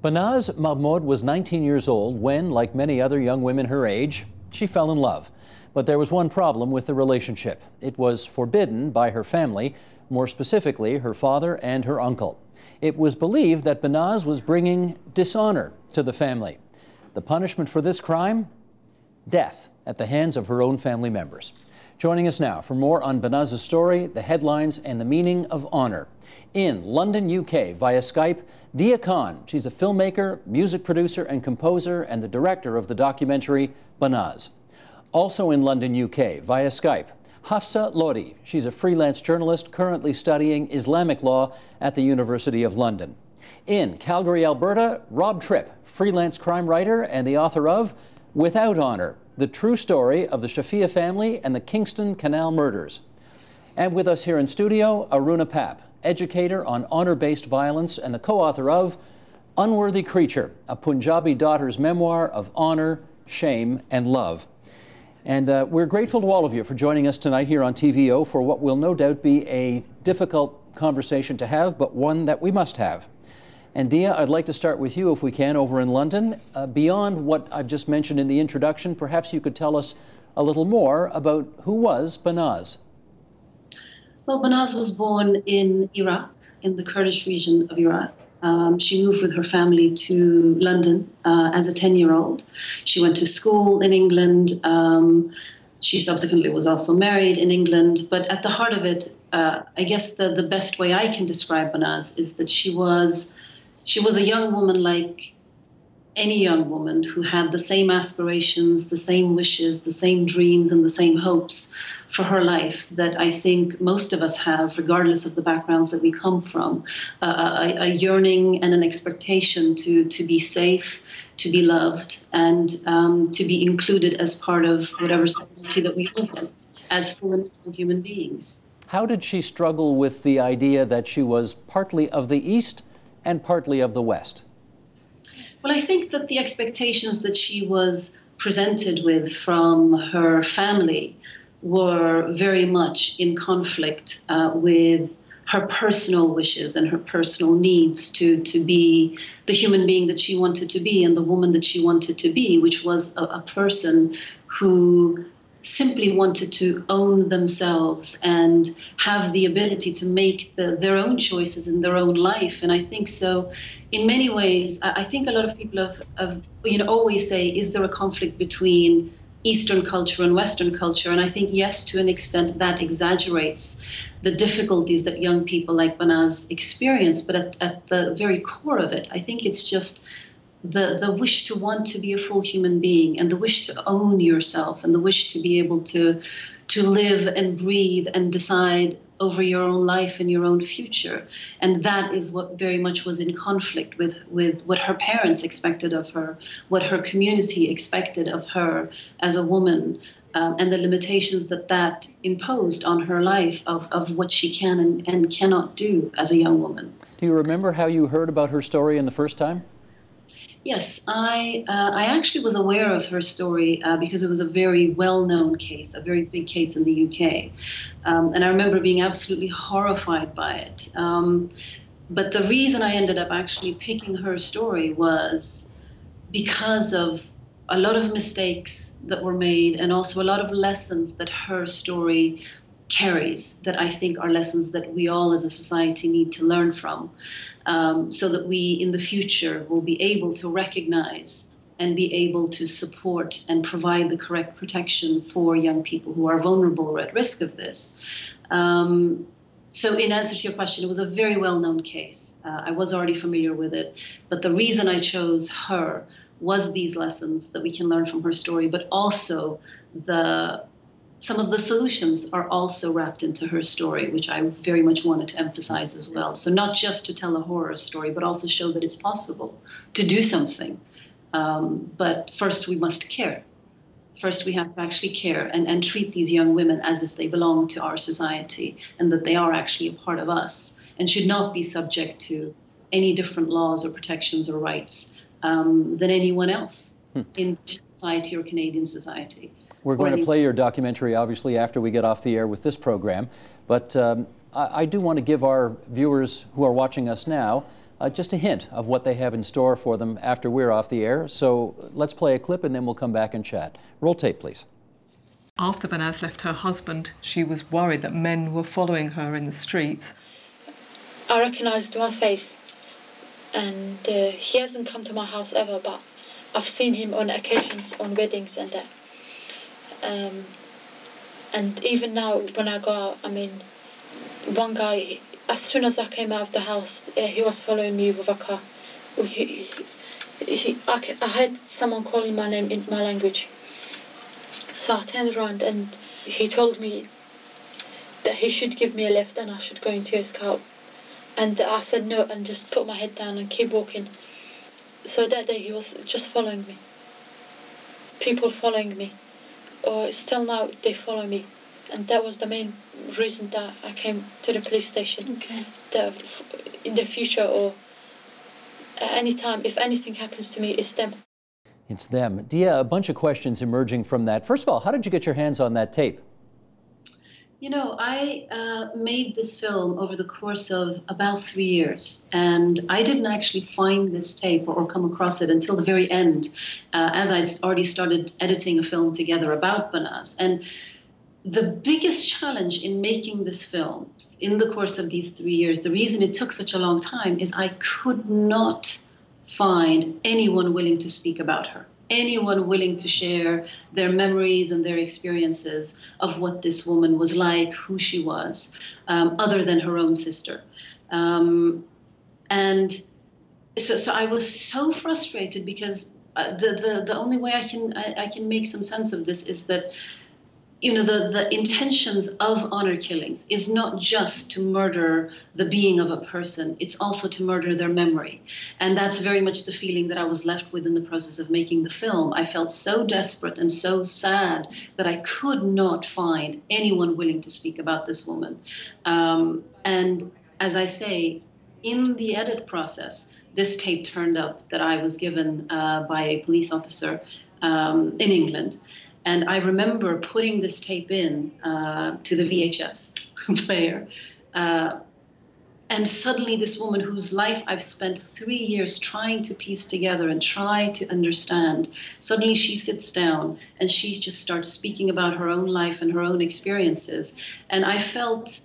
Banaz Mahmod was 19 years old when, like many other young women her age, she fell in love. But there was one problem with the relationship. It was forbidden by her family, more specifically her father and her uncle. It was believed that Banaz was bringing dishonor to the family. The punishment for this crime? Death at the hands of her own family members. Joining us now for more on Banaz's story, the headlines, and the meaning of honor. In London, UK, via Skype, Dia Khan. She's a filmmaker, music producer, and composer, and the director of the documentary Banaz. Also in London, UK, via Skype, Hafsa Lodi. She's a freelance journalist currently studying Islamic law at the University of London. In Calgary, Alberta, Rob Tripp, freelance crime writer and the author of Without Honor, the true story of the Shafia family and the Kingston Canal murders. And with us here in studio, Aruna Pap, educator on honor-based violence and the co-author of Unworthy Creature, a Punjabi daughter's memoir of honor, shame, and love. And we're grateful to all of you for joining us tonight here on TVO for what will no doubt be a difficult conversation to have, but one that we must have. And Dia, I'd like to start with you, if we can, over in London. Beyond what I've just mentioned in the introduction, perhaps you could tell us a little more about who was Banaz. Well, Banaz was born in Iraq, in the Kurdish region of Iraq. She moved with her family to London as a 10-year-old. She went to school in England. She subsequently was also married in England. But at the heart of it, I guess the best way I can describe Banaz is that she was a young woman like any young woman who had the same aspirations, the same wishes, the same dreams, and the same hopes for her life that I think most of us have, regardless of the backgrounds that we come from. A yearning and an expectation to be safe, to be loved, and to be included as part of whatever society that we live in, as full and equal human beings. How did she struggle with the idea that she was partly of the East and partly of the West? Well, I think that the expectations that she was presented with from her family were very much in conflict with her personal wishes and her personal needs to be the human being that she wanted to be and the woman that she wanted to be, which was a person who simply wanted to own themselves and have the ability to make their own choices in their own life. And I think so, in many ways, I think a lot of people have always say, is there a conflict between Eastern culture and Western culture? And I think, yes, to an extent, that exaggerates the difficulties that young people like Banaz experience. But at the very core of it, I think it's just the wish to want to be a full human being, and the wish to own yourself, and the wish to be able to live and breathe and decide over your own life and your own future. And that is what very much was in conflict with what her parents expected of her, what her community expected of her as a woman, and the limitations that imposed on her life of what she can and cannot do as a young woman. Do you remember how you heard about her story in the first time? Yes, I actually was aware of her story because it was a very well-known case, a very big case in the UK. And I remember being absolutely horrified by it. But the reason I ended up actually picking her story was because of a lot of mistakes that were made and also a lot of lessons that her story carries that I think are lessons that we all as a society need to learn from, so that we in the future will be able to recognize and be able to support and provide the correct protection for young people who are vulnerable or at risk of this. So in answer to your question, it was a very well-known case. I was already familiar with it, but the reason I chose her was these lessons that we can learn from her story, but also some of the solutions are also wrapped into her story, which I very much wanted to emphasize as well. So not just to tell a horror story, but also show that it's possible to do something. But first we must care. First we have to actually care and treat these young women as if they belong to our society and that they are actually a part of us and should not be subject to any different laws or protections or rights than anyone else in society or Canadian society. We're going to play your documentary, obviously, after we get off the air with this program. But I do want to give our viewers who are watching us now just a hint of what they have in store for them after we're off the air. So let's play a clip and then we'll come back and chat. Roll tape, please. After Banaz left her husband, she was worried that men were following her in the streets. I recognised my face, and he hasn't come to my house ever, but I've seen him on occasions, on weddings and that. And even now, when I go out, I mean, one guy, as soon as I came out of the house, he was following me with a car. I heard someone calling my name in my language. So I turned around and he told me that he should give me a lift and I should go into his car. And I said no and just put my head down and keep walking. So that day he was just following me. People following me. Or still now they follow me. And that was the main reason that I came to the police station. Okay. That in the future or at any time, if anything happens to me, it's them. It's them. Dia, a bunch of questions emerging from that. First of all, how did you get your hands on that tape? You know, I made this film over the course of about 3 years, and I didn't actually find this tape or come across it until the very end, as I'd already started editing a film together about Banaz. And the biggest challenge in making this film in the course of these 3 years, the reason it took such a long time is I could not find anyone willing to speak about her, anyone willing to share their memories and their experiences of what this woman was like, who she was, other than her own sister. And so I was so frustrated because the only way I can make some sense of this is that, you know, the intentions of honor killings is not just to murder the being of a person, it's also to murder their memory. And that's very much the feeling that I was left with in the process of making the film. I felt so desperate and so sad that I could not find anyone willing to speak about this woman. And as I say, in the edit process, this tape turned up that I was given by a police officer in England. And I remember putting this tape in to the VHS player. And suddenly this woman whose life I've spent 3 years trying to piece together and try to understand, suddenly she sits down and she just starts speaking about her own life and her own experiences. And I felt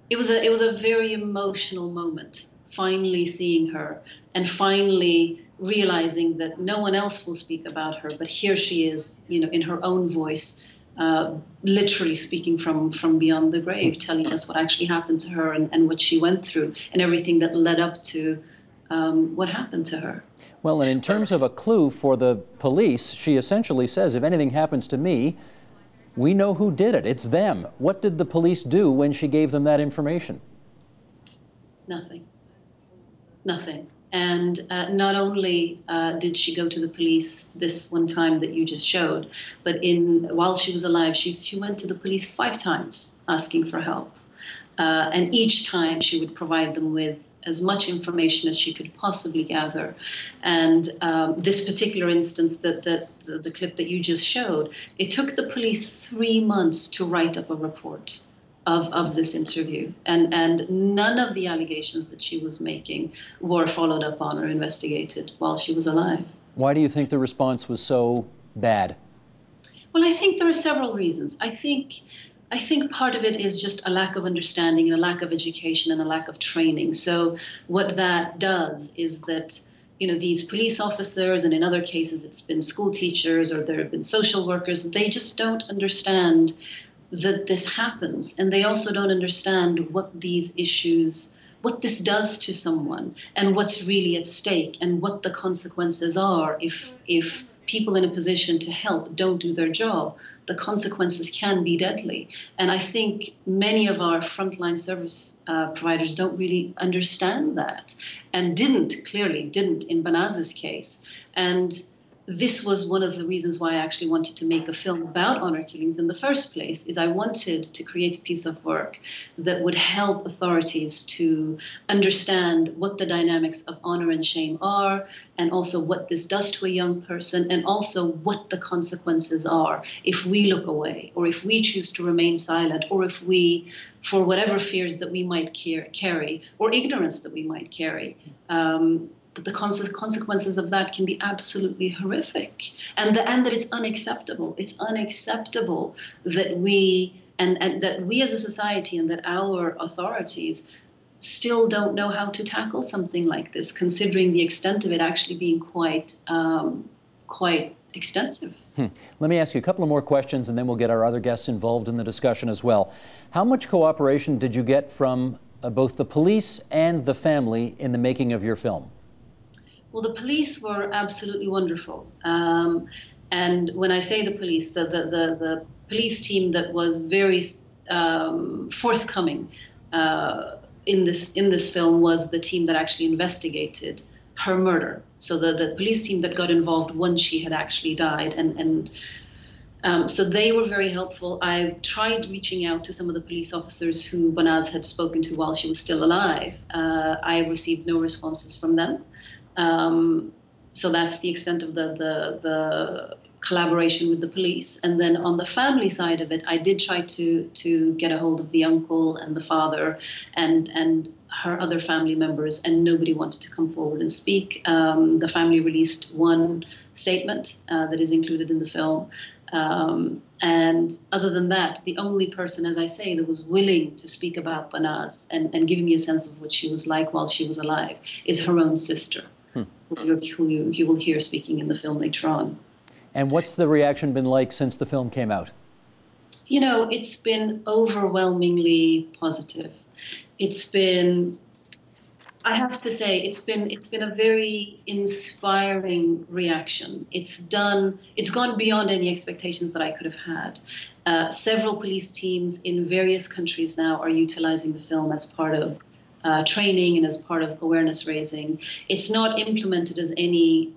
it was a very emotional moment, finally seeing her and finally realizing that no one else will speak about her, but here she is, you know, in her own voice, literally speaking from beyond the grave, telling us what actually happened to her and what she went through and everything that led up to what happened to her. Well, and in terms of a clue for the police, she essentially says, if anything happens to me, we know who did it. It's them. What did the police do when she gave them that information? Nothing. Nothing. And not only did she go to the police this one time that you just showed, but while she was alive, she went to the police 5 times asking for help. And each time she would provide them with as much information as she could possibly gather. And this particular instance, the clip that you just showed, it took the police 3 months to write up a report of this interview. And none of the allegations that she was making were followed up on or investigated while she was alive. Why do you think the response was so bad? Well, I think there are several reasons. I think part of it is just a lack of understanding and a lack of education and a lack of training. So what that does is that, you know, these police officers, and in other cases it's been school teachers or there have been social workers, they just don't understand that this happens. And they also don't understand what these issues, what this does to someone and what's really at stake and what the consequences are if people in a position to help don't do their job. The consequences can be deadly. And I think many of our frontline service providers don't really understand that and clearly didn't in Banaz's case. And this was one of the reasons why I actually wanted to make a film about honor killings in the first place, is I wanted to create a piece of work that would help authorities to understand what the dynamics of honor and shame are, and also what this does to a young person, and also what the consequences are if we look away, or if we choose to remain silent, or if we, for whatever fears that we might carry, or ignorance that we might carry, but the consequences of that can be absolutely horrific, and that it's unacceptable. It's unacceptable that we and that we as a society and that our authorities still don't know how to tackle something like this, considering the extent of it actually being quite extensive. Let me ask you a couple of more questions, and then we'll get our other guests involved in the discussion as well. How much cooperation did you get from both the police and the family in the making of your film? Well, the police were absolutely wonderful. And when I say the police, the police team that was very forthcoming in this film was the team that actually investigated her murder. So the police team that got involved once she had actually died. So they were very helpful. I tried reaching out to some of the police officers who Banaz had spoken to while she was still alive. I received no responses from them. So that's the extent of the collaboration with the police. And then on the family side of it, I did try to get a hold of the uncle and the father and her other family members, and nobody wanted to come forward and speak. The family released one statement that is included in the film. And other than that, the only person, as I say, that was willing to speak about Banaz and give me a sense of what she was like while she was alive is her own sister, who you will hear speaking in the film later on. And what's the reaction been like since the film came out? You know, it's been overwhelmingly positive. It's been, I have to say, it's been a very inspiring reaction. It's gone beyond any expectations that I could have had. Several police teams in various countries now are utilizing the film as part of training and as part of awareness raising. It's not implemented as any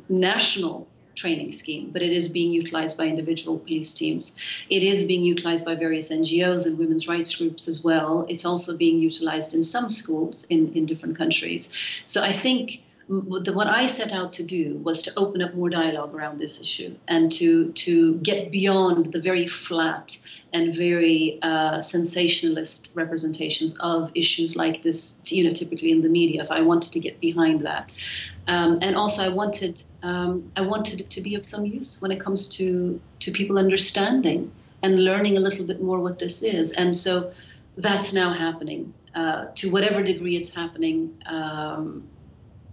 national training scheme, but it is being utilized by individual police teams. It is being utilized by various NGOs and women's rights groups as well. It's also being utilized in some schools in different countries. So I think what I set out to do was to open up more dialogue around this issue and to get beyond the very flat and very sensationalist representations of issues like this, typically in the media. So I wanted to get behind that. And also I wanted it to be of some use when it comes to people understanding and learning a little bit more what this is. And so that's now happening. To whatever degree it's happening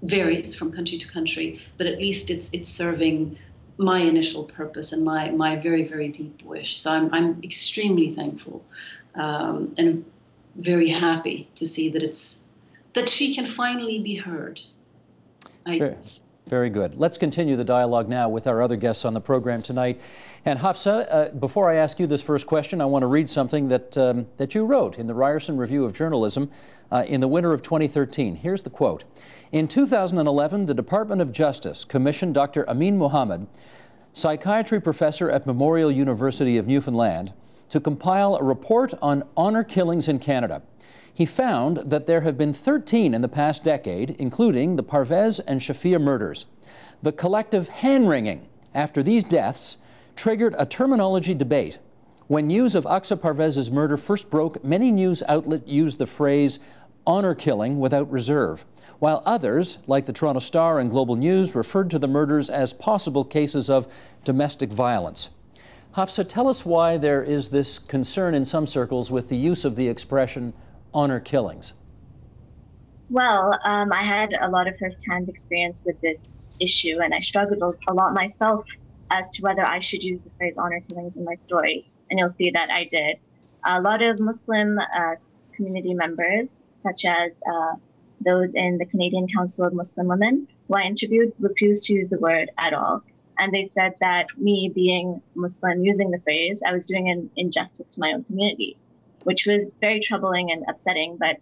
varies from country to country, but at least it's serving my initial purpose and my very, very deep wish. So I'm extremely thankful and very happy to see that she can finally be heard. Very good. Let's continue the dialogue now with our other guests on the program tonight. And Hafsa, before I ask you this first question, I want to read something that you wrote in the Ryerson Review of Journalism in the winter of 2013. Here's the quote. In 2011, the Department of Justice commissioned Dr. Amin Mohammed, psychiatry professor at Memorial University of Newfoundland, to compile a report on honor killings in Canada. He found that there have been 13 in the past decade, including the Parvez and Shafia murders. The collective hand-wringing after these deaths triggered a terminology debate. When news of Aqsa Parvez's murder first broke, many news outlets used the phrase honor killing without reserve, while others, like the Toronto Star and Global News, referred to the murders as possible cases of domestic violence. Hafsa, tell us why there is this concern in some circles with the use of the expression honor killings. Well, I had a lot of first-hand experience with this issue, and I struggled a lot myself as to whether I should use the phrase honor killings in my story, and you'll see that I did. A lot of Muslim community members, such as those in the Canadian Council of Muslim Women, who I interviewed, refused to use the word at all. And they said that me being Muslim, using the phrase, I was doing an injustice to my own community, which was very troubling and upsetting. But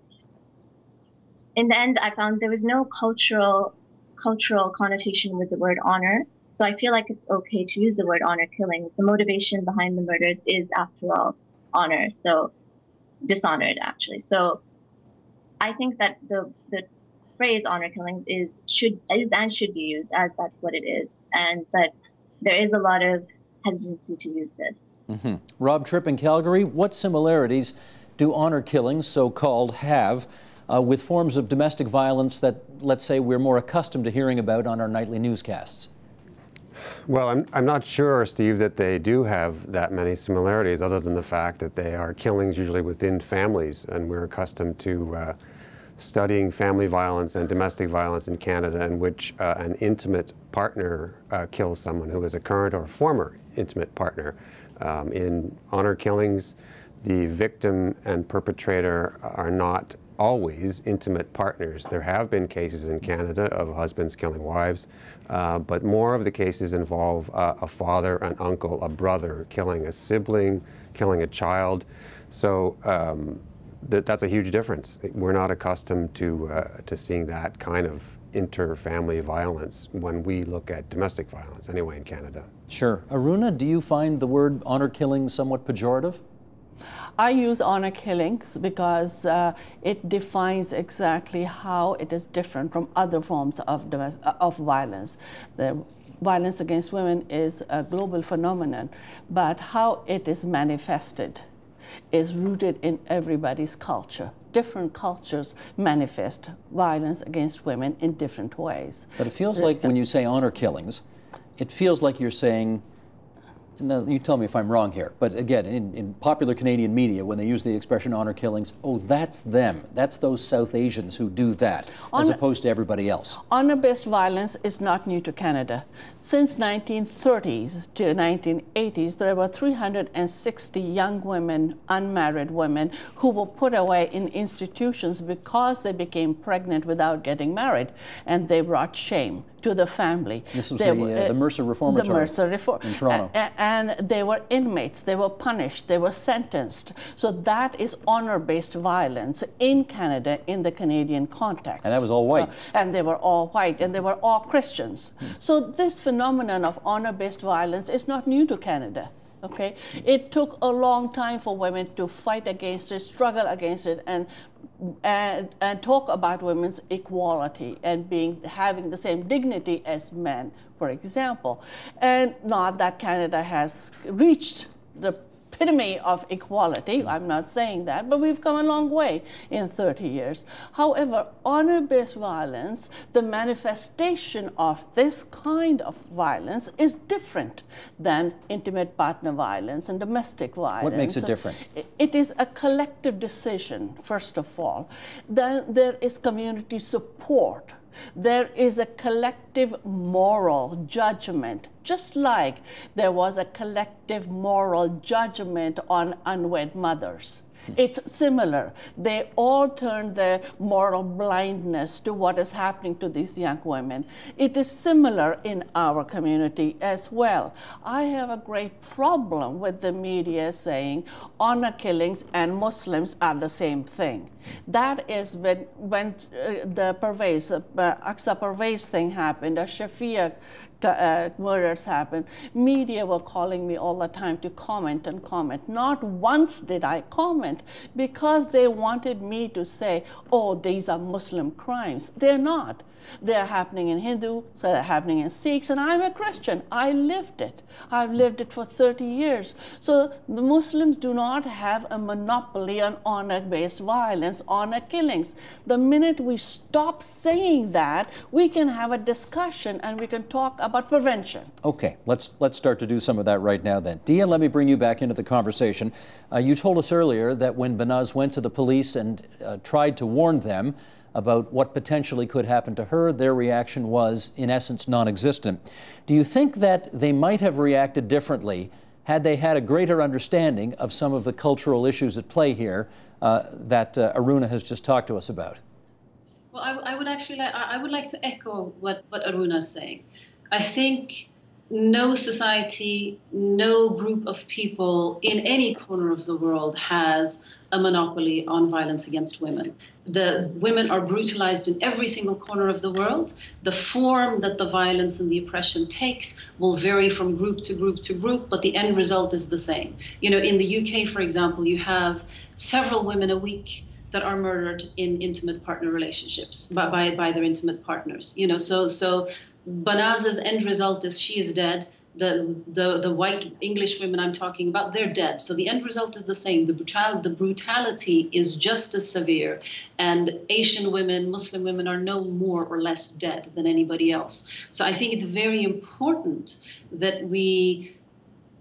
in the end, I found there was no cultural cultural connotation with the word honor. So I feel like it's okay to use the word honor killings. The motivation behind the murders is, after all, honor. So dishonored, actually. So I think that the phrase honor killings should be used as that's what it is, and that there is a lot of hesitancy to use this. Mm-hmm. Rob Tripp in Calgary, what similarities do honor killings, so-called, have with forms of domestic violence that, let's say, we're more accustomed to hearing about on our nightly newscasts? Well, I'm not sure, Steve, that they do have that many similarities, other than the fact that they are killings usually within families, and we're accustomed to studying family violence and domestic violence in Canada, in which an intimate partner kills someone who is a current or former intimate partner. In honor killings, the victim and perpetrator are not always intimate partners. There have been cases in Canada of husbands killing wives, but more of the cases involve a father, an uncle, a brother killing a sibling, killing a child. So that's a huge difference. We're not accustomed to seeing that kind of inter-family violence when we look at domestic violence, anyway, in Canada. Sure. Aruna, do you find the word honor killing somewhat pejorative? I use honor killings because it defines exactly how it is different from other forms of violence. The violence against women is a global phenomenon, but how it is manifested is rooted in everybody's culture. Different cultures manifest violence against women in different ways. But it feels like when you say honor killings, it feels like you're saying, now, you tell me if I'm wrong here, but again, in popular Canadian media, when they use the expression honor killings, oh, that's them. That's those South Asians who do that, as opposed to everybody else. Honor-based violence is not new to Canada. Since 1930s to 1980s, there were 360 young women, unmarried women, who were put away in institutions because they became pregnant without getting married, and they brought shame to the family. This was the Mercer Reformatory in Toronto. And they were inmates, they were punished, they were sentenced. So that is honor-based violence in Canada, in the Canadian context. And that was all white. And they were all white, and they were all Christians. So this phenomenon of honor-based violence is not new to Canada. Okay, it took a long time for women to fight against it, struggle against it, and talk about women's equality and having the same dignity as men, for example. And not that Canada has reached the epitome of equality, I'm not saying that, but we've come a long way in 30 years. However, honor-based violence, the manifestation of this kind of violence is different than intimate partner violence and domestic violence. What makes it different? It is a collective decision, first of all. Then there is community support. There is a collective moral judgment, just like there was a collective moral judgment on unwed mothers. It's similar. They all turn their moral blindness to what is happening to these young women. It is similar in our community as well. I have a great problem with the media saying honor killings and Muslims are the same thing. That is when the Aqsa Parvez thing happened, or Shafia murders happened, media were calling me all the time to comment and comment. Not once did I comment, because they wanted me to say, oh, these are Muslim crimes. They're not. They're happening in Hindu, so they're happening in Sikhs, and I'm a Christian. I lived it. I've lived it for 30 years. So the Muslims do not have a monopoly on honor-based violence, honor killings. The minute we stop saying that, we can have a discussion and we can talk about prevention. Okay, let's start to do some of that right now then. Dia, let me bring you back into the conversation. You told us earlier that when Banaz went to the police and tried to warn them about what potentially could happen to her, their reaction was, in essence, non-existent. Do you think that they might have reacted differently had they had a greater understanding of some of the cultural issues at play here that Aruna has just talked to us about? Well, I would like to echo what Aruna is saying. I think no society, no group of people in any corner of the world has a monopoly on violence against women. The women are brutalized in every single corner of the world. The form that the violence and the oppression takes will vary from group to group to group, but the end result is the same. You know, in the UK, for example, you have several women a week that are murdered in intimate partner relationships by their intimate partners. You know, so Banaz's end result is she is dead. The white English women I'm talking about, they're dead. So the end result is the same. The brutality is just as severe. And Asian women, Muslim women are no more or less dead than anybody else. So I think it's very important that we,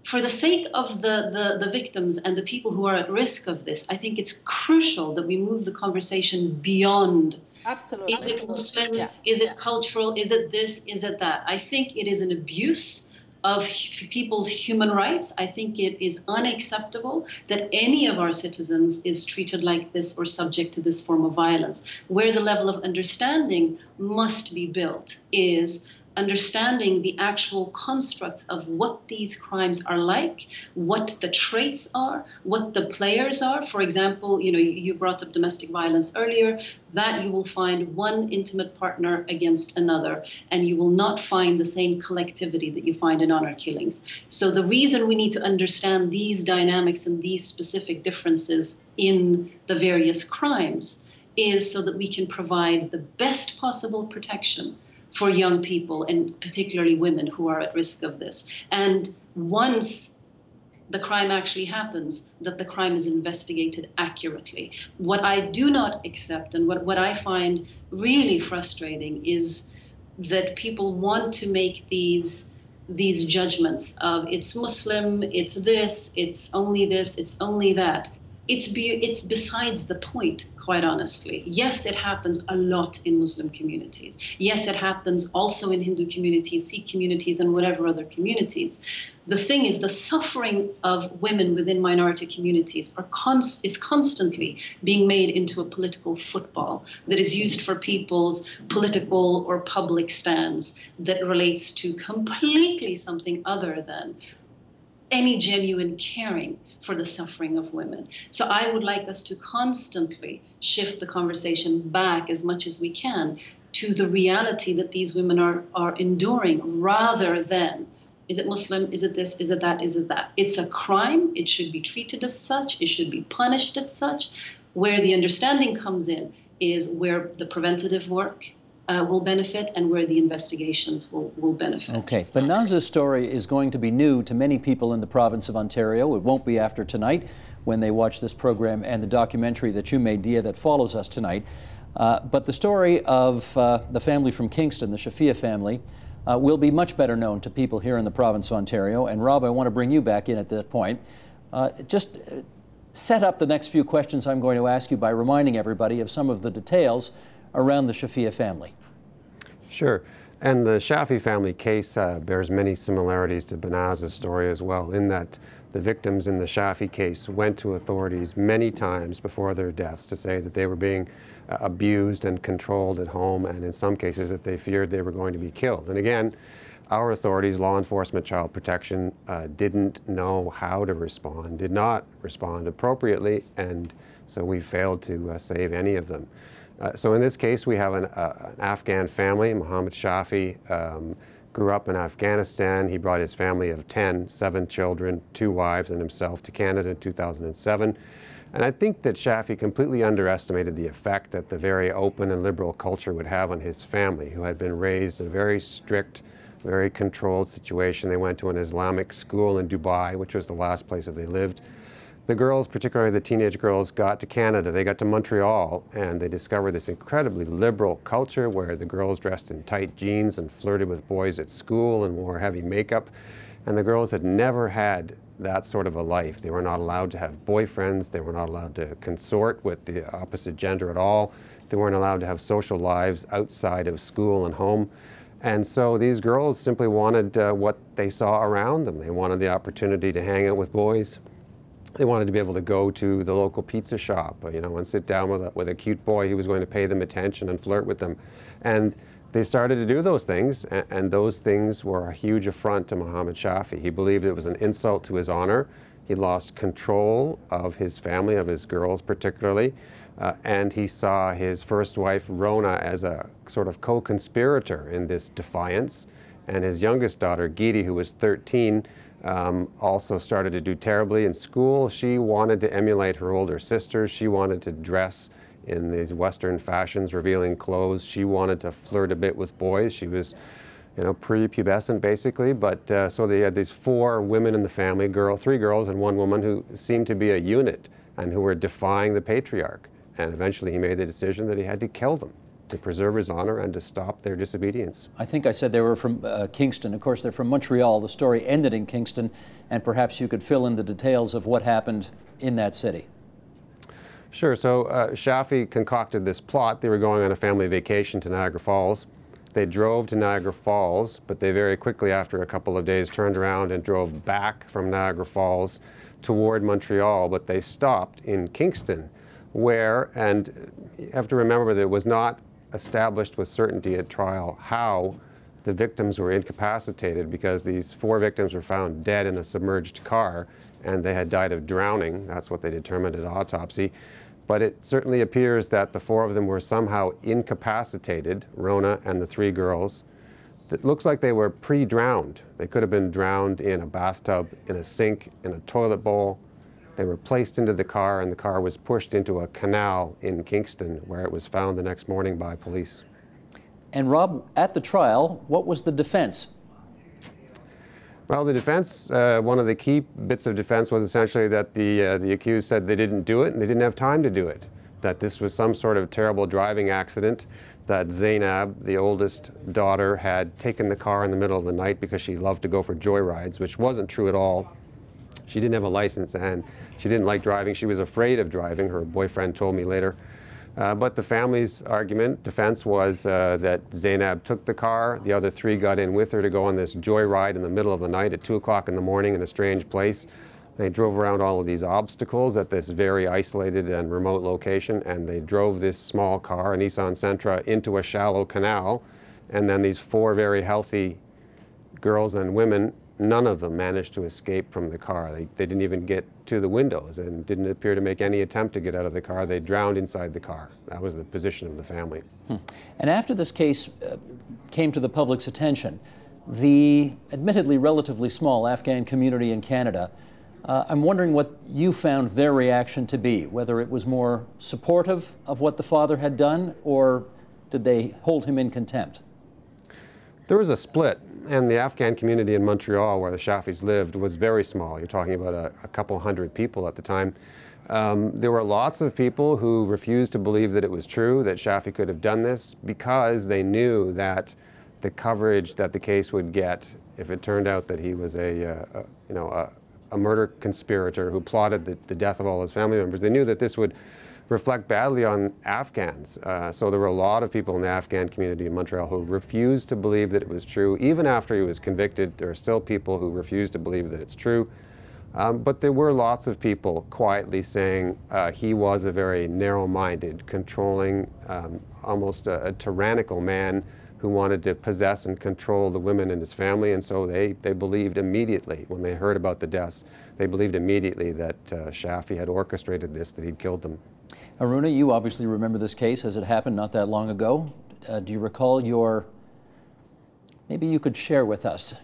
for the sake of the victims and the people who are at risk of this, I think it's crucial that we move the conversation beyond. Absolutely. Is it Muslim? Yeah. Is it cultural? Is it this? Is it that? I think it is an abuse of people's human rights. I think it is unacceptable that any of our citizens is treated like this or subject to this form of violence. Where the level of understanding must be built is understanding the actual constructs of what these crimes are like, what the traits are, what the players are. For example, you know, you brought up domestic violence earlier, that you will find one intimate partner against another, and you will not find the same collectivity that you find in honor killings. So the reason we need to understand these dynamics and these specific differences in the various crimes is so that we can provide the best possible protection for young people, and particularly women who are at risk of this. And once the crime actually happens, that the crime is investigated accurately. What I do not accept, and what I find really frustrating, is that people want to make these judgments of it's Muslim, it's this, it's only that. It's besides the point, quite honestly. Yes, it happens a lot in Muslim communities. Yes, it happens also in Hindu communities, Sikh communities, and whatever other communities. The thing is, the suffering of women within minority communities is constantly being made into a political football that is used for people's political or public stands that relates to completely something other than any genuine caring for the suffering of women. So I would like us to constantly shift the conversation back as much as we can to the reality that these women are enduring, rather than, is it Muslim, is it this, is it that, is it that? It's a crime, it should be treated as such, it should be punished as such. Where the understanding comes in is where the preventative work will benefit and where the investigations will benefit. Okay, Banaz's story is going to be new to many people in the province of Ontario. It won't be after tonight when they watch this program and the documentary that you made, Dia, that follows us tonight. But the story of the family from Kingston, the Shafia family, will be much better known to people here in the province of Ontario. And Rob, I want to bring you back in at that point. Just set up the next few questions I'm going to ask you by reminding everybody of some of the details around the Shafia family. Sure. And the Shafi family case bears many similarities to Banaz's story as well, in that the victims in the Shafi case went to authorities many times before their deaths to say that they were being abused and controlled at home, and in some cases that they feared they were going to be killed. And again, our authorities, law enforcement, child protection, didn't know how to respond, did not respond appropriately, and so we failed to save any of them. So in this case, we have an Afghan family. Mohammed Shafi grew up in Afghanistan. He brought his family of 7 children, 2 wives, and himself to Canada in 2007. And I think that Shafi completely underestimated the effect that the very open and liberal culture would have on his family, who had been raised in a very strict, very controlled situation. They went to an Islamic school in Dubai, which was the last place that they lived. The girls, particularly the teenage girls, got to Canada. They got to Montreal, and they discovered this incredibly liberal culture where the girls dressed in tight jeans and flirted with boys at school and wore heavy makeup. And the girls had never had that sort of a life. They were not allowed to have boyfriends. They were not allowed to consort with the opposite gender at all. They weren't allowed to have social lives outside of school and home. And so these girls simply wanted what they saw around them. They wanted the opportunity to hang out with boys. They wanted to be able to go to the local pizza shop, you know, and sit down with a cute boy who was going to pay them attention and flirt with them. And they started to do those things, and those things were a huge affront to Mohammed Shafi. He believed it was an insult to his honor. He lost control of his family, of his girls particularly. and he saw his first wife, Rona, as a sort of co-conspirator in this defiance. And his youngest daughter, Gidi, who was 13, also started to do terribly in school. She wanted to emulate her older sisters. She wanted to dress in these Western fashions, revealing clothes. She wanted to flirt a bit with boys. She was, you know, prepubescent basically. But so they had these 4 women in the family, 3 girls and 1 woman, who seemed to be a unit and who were defying the patriarch. And eventually he made the decision that he had to kill them to preserve his honor and to stop their disobedience. I think I said they were from Kingston. Of course, they're from Montreal. The story ended in Kingston, and perhaps you could fill in the details of what happened in that city. Sure. So Shafia concocted this plot. They were going on a family vacation to Niagara Falls. They drove to Niagara Falls, but they very quickly, after a couple of days, turned around and drove back from Niagara Falls toward Montreal, but they stopped in Kingston, where, and you have to remember that it was not established with certainty at trial how the victims were incapacitated, because these 4 victims were found dead in a submerged car and they had died of drowning. That's what they determined at autopsy. But it certainly appears that the 4 of them were somehow incapacitated, Rona and the 3 girls. It looks like they were pre-drowned. They could have been drowned in a bathtub, in a sink, in a toilet bowl. They were placed into the car, and the car was pushed into a canal in Kingston, where it was found the next morning by police. And Rob, at the trial, what was the defense? Well, the defense, one of the key bits of defense was essentially that the accused said they didn't do it and they didn't have time to do it, that this was some sort of terrible driving accident, that Zainab, the oldest daughter, had taken the car in the middle of the night because she loved to go for joyrides, which wasn't true at all. She didn't have a license and she didn't like driving. She was afraid of driving, her boyfriend told me later. But the family's defense was that Zainab took the car, the other 3 got in with her to go on this joyride in the middle of the night at 2 o'clock in the morning in a strange place. They drove around all of these obstacles at this very isolated and remote location, and they drove this small car, a Nissan Sentra, into a shallow canal. And then these 4 very healthy girls and women, none of them managed to escape from the car. They didn't even get to the windows and didn't appear to make any attempt to get out of the car. They drowned inside the car. That was the position of the family. And after this case came to the public's attention, the admittedly relatively small Afghan community in Canada, I'm wondering what you found their reaction to be, whether it was more supportive of what the father had done, or did they hold him in contempt? There was a split, and the Afghan community in Montreal, where the Shafi's lived, was very small. You're talking about a couple hundred people at the time. There were lots of people who refused to believe that it was true, that Shafia could have done this, because they knew that the coverage that the case would get, if it turned out that he was a murder conspirator who plotted the death of all his family members, they knew that this would reflect badly on Afghans. So there were a lot of people in the Afghan community in Montreal who refused to believe that it was true. Even after he was convicted, there are still people who refuse to believe that it's true. But there were lots of people quietly saying he was a very narrow-minded, controlling, almost a tyrannical man who wanted to possess and control the women in his family. And so they believed immediately, when they heard about the deaths, they believed immediately that Shafia had orchestrated this, that he'd killed them. Aruna, you obviously remember this case as it happened not that long ago. Do you recall maybe you could share with us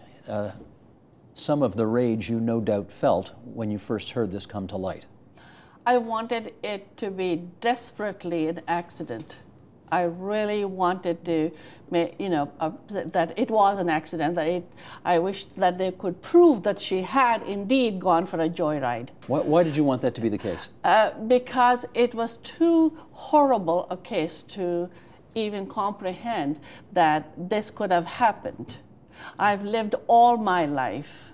some of the rage you no doubt felt when you first heard this come to light? I wanted it to be desperately an accident. I really wanted to, that it was an accident, I wished that they could prove that she had indeed gone for a joyride. Why did you want that to be the case? Because it was too horrible a case to even comprehend that this could have happened. I've lived all my life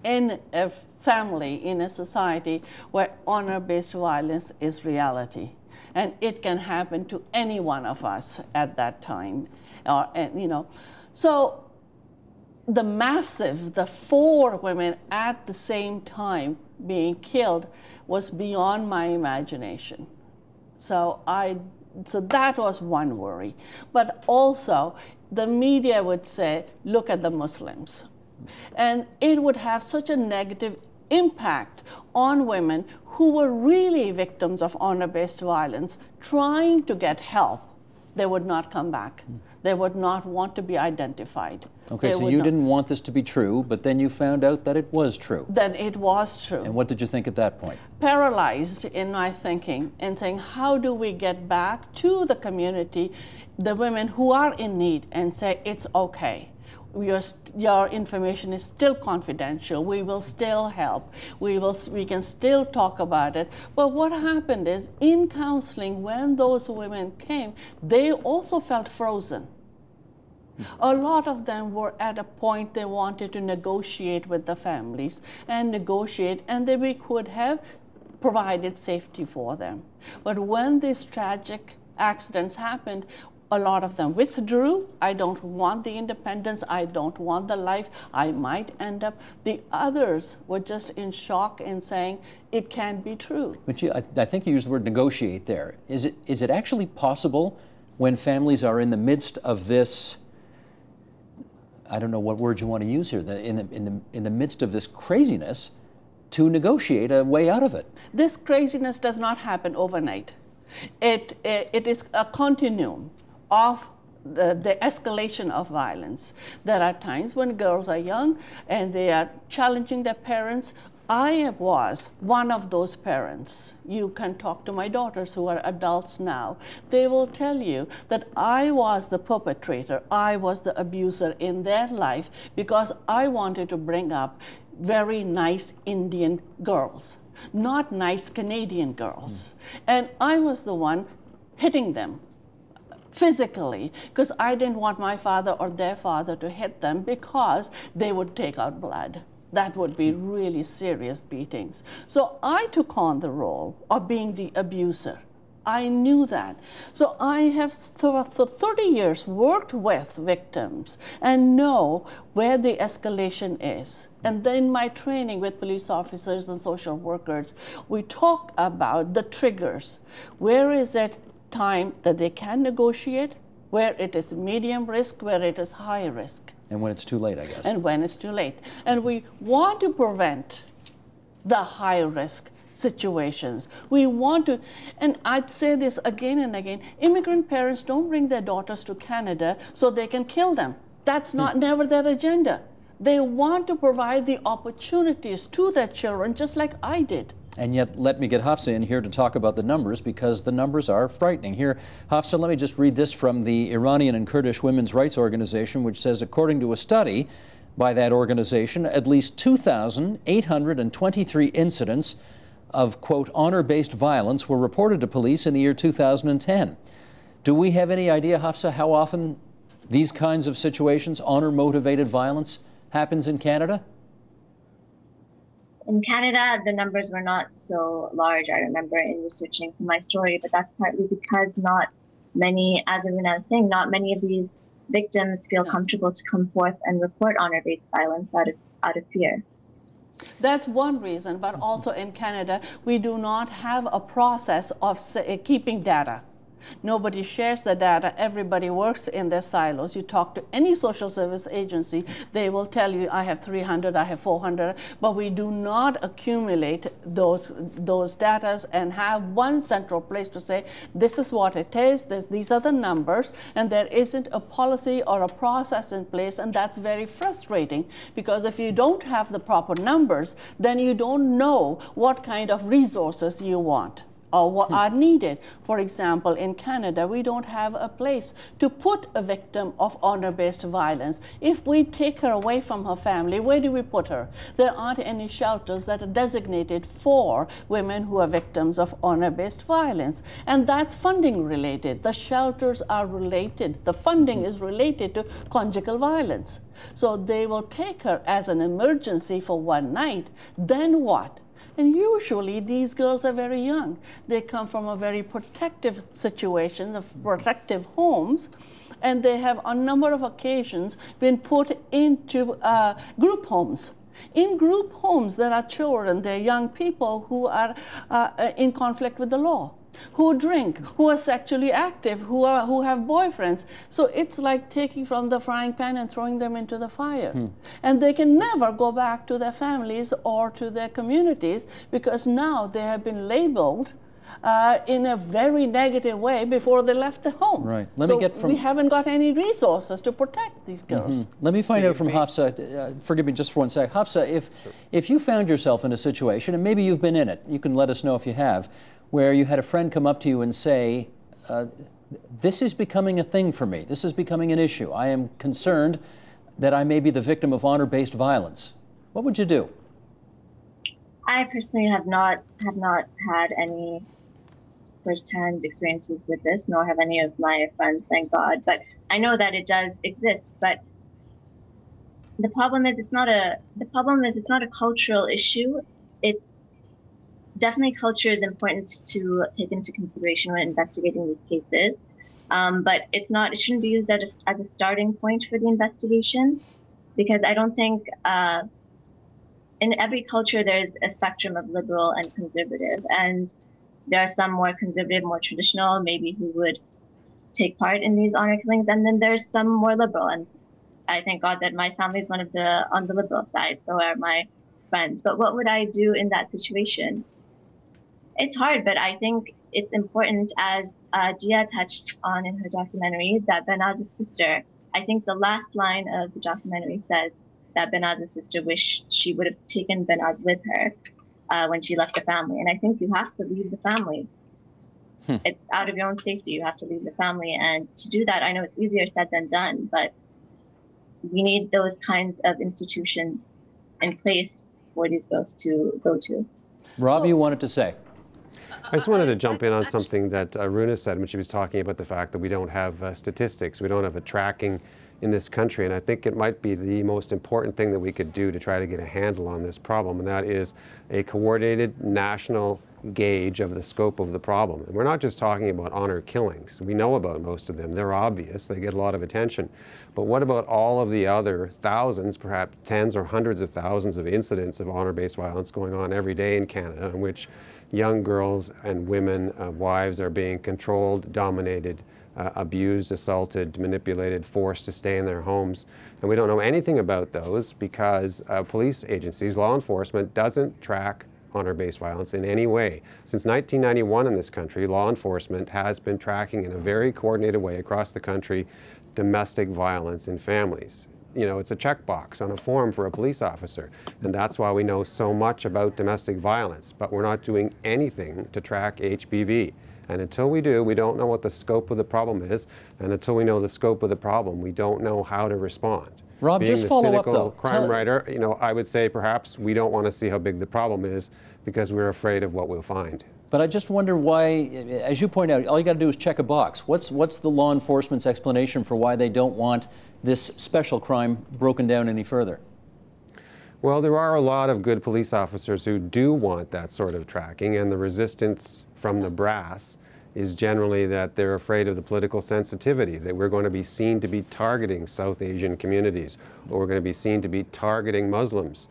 in a family, in a society where honor-based violence is reality. And it can happen to any one of us at that time. So the 4 women at the same time being killed was beyond my imagination. So that was one worry. But also, the media would say, look at the Muslims. And it would have such a negative impact on women who were really victims of honor-based violence, trying to get help, they would not come back. They would not want to be identified. Okay, so you didn't want this to be true, but then you found out that it was true. Then it was true. And what did you think at that point? Paralyzed in my thinking and saying, how do we get back to the community, the women who are in need, and say, it's okay. Your information is still confidential. We will still help. We can still talk about it. But what happened is, in counseling, when those women came, they also felt frozen. A lot of them were at a point they wanted to negotiate with the families and negotiate, and we could have provided safety for them. But when these tragic accidents happened, a lot of them withdrew. I don't want the independence. I don't want the life. I might end up. The others were just in shock and saying, it can't be true. But I think you used the word negotiate there. Is it actually possible when families are in the midst of this, I don't know what word you want to use here, in the midst of this craziness, to negotiate a way out of it? This craziness does not happen overnight. It is a continuum of the escalation of violence. There are times when girls are young and they are challenging their parents. I was one of those parents. You can talk to my daughters who are adults now. They will tell you that I was the perpetrator, I was the abuser in their life because I wanted to bring up very nice Indian girls, not nice Canadian girls. And I was the one hitting them physically because I didn't want my father or their father to hit them because they would take out blood. That would be really serious beatings. So I took on the role of being the abuser. I knew that. So I have for 30 years worked with victims and know where the escalation is. And then my training with police officers and social workers, we talk about the triggers. Where is it time that they can negotiate, where it is medium risk, where it is high risk. And when it's too late, I guess. And when it's too late. And we want to prevent the high risk situations. We want to, and I'd say this again and again, immigrant parents don't bring their daughters to Canada so they can kill them. That's never their agenda. They want to provide the opportunities to their children just like I did. And yet, let me get Hafsa in here to talk about the numbers, because the numbers are frightening. Here, Hafsa, let me just read this from the Iranian and Kurdish Women's Rights Organization, which says, according to a study by that organization, at least 2,823 incidents of, quote, honor-based violence were reported to police in the year 2010. Do we have any idea, Hafsa, how often these kinds of situations, honor-motivated violence, happens in Canada? In Canada, the numbers were not so large, I remember, in researching for my story, but that's partly because not many, as Aruna was saying, not many of these victims feel comfortable to come forth and report honor-based violence out of fear. That's one reason, but also in Canada, we do not have a process of keeping data. Nobody shares the data. Everybody works in their silos. You talk to any social service agency, they will tell you, I have 300, I have 400, but we do not accumulate those data and have one central place to say, this is what it is, these are the numbers, and there isn't a policy or a process in place, and that's very frustrating, because if you don't have the proper numbers, then you don't know what kind of resources you want or what are needed. For example, in Canada, we don't have a place to put a victim of honor-based violence. If we take her away from her family, where do we put her? There aren't any shelters that are designated for women who are victims of honor-based violence. And that's funding related. The shelters are related. The funding is related to conjugal violence. So they will take her as an emergency for one night. Then what? And usually these girls are very young. They come from a very protective situation, of protective homes, and they have on a number of occasions been put into group homes. In group homes, there are children, there are young people who are in conflict with the law. who drink, who are sexually active, who have boyfriends. So it's like taking from the frying pan and throwing them into the fire. And they can never go back to their families or to their communities because now they have been labeled in a very negative way before they left the home. Right. We haven't got any resources to protect these girls. Let me find out from Hafsa, forgive me just for one sec. Hafsa, if you found yourself in a situation, and maybe you've been in it, you can let us know if you have, where you had a friend come up to you and say, this is becoming a thing for me, this is becoming an issue, I am concerned that I may be the victim of honor-based violence, what would you do? I personally have not had any first-hand experiences with this, nor have any of my friends, thank God. But I know that it does exist. But the problem is it's not a cultural issue. It's definitely culture is important to take into consideration when investigating these cases. But it shouldn't be used as a starting point for the investigation, because I don't think in every culture there's a spectrum of liberal and conservative, and there are some more conservative, more traditional, maybe who would take part in these honor killings, and then there's some more liberal. And I thank God that my family is on the liberal side, so are my friends. But what would I do in that situation? It's hard, but I think it's important, as Dia touched on in her documentary, that Banaz's sister, I think the last line of the documentary says that Banaz's sister wished she would have taken Banaz with her when she left the family. And I think you have to leave the family. It's out of your own safety. You have to leave the family. And to do that, I know it's easier said than done, but we need those kinds of institutions in place for these girls to go to. Rob, you wanted to say? I just wanted to jump in on something that Aruna said when she was talking about the fact that we don't have statistics, we don't have a tracking in this country, and I think it might be the most important thing that we could do to try to get a handle on this problem, and that is a coordinated national gauge of the scope of the problem. And we're not just talking about honor killings. We know about most of them. They're obvious. They get a lot of attention. But what about all of the other thousands, perhaps tens or hundreds of thousands of incidents of honor-based violence going on every day in Canada, in which young girls and women, wives, are being controlled, dominated, abused, assaulted, manipulated, forced to stay in their homes. And we don't know anything about those because police agencies, law enforcement, doesn't track honor-based violence in any way. Since 1991 in this country, law enforcement has been tracking in a very coordinated way across the country domestic violence in families. You know, it's a checkbox on a form for a police officer, and that's why we know so much about domestic violence, but we're not doing anything to track HPV. And until we do, we don't know what the scope of the problem is, and until we know the scope of the problem, we don't know how to respond. Rob, Being just follow up, though. Being the cynical crime writer, you know, I would say perhaps we don't want to see how big the problem is because we're afraid of what we'll find. But I just wonder why, as you point out, all you got to do is check a box. What's the law enforcement's explanation for why they don't want this special crime broken down any further? Well, there are a lot of good police officers who do want that sort of tracking, and the resistance from the brass is generally that they're afraid of the political sensitivity, that we're going to be seen to be targeting South Asian communities, or we're going to be seen to be targeting Muslims.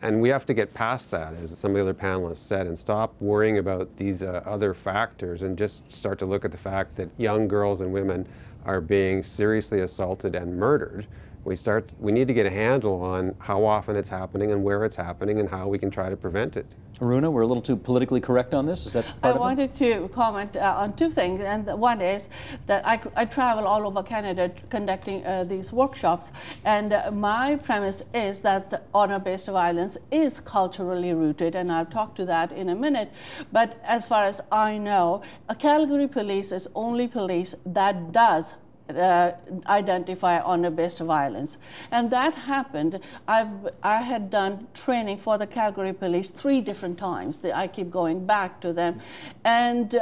And we have to get past that, as some of the other panelists said, and stop worrying about these other factors and just start to look at the fact that young girls and women are being seriously assaulted and murdered. We need to get a handle on how often it's happening and where it's happening and how we can try to prevent it. Aruna, we're a little too politically correct on this. Is that part of it? I wanted to comment on two things, and one is that I travel all over Canada conducting these workshops, and my premise is that honor-based violence is culturally rooted, and I'll talk to that in a minute. But as far as I know, Calgary Police is only police that does identify honor-based violence, and that happened. I had done training for the Calgary Police 3 different times. I keep going back to them, and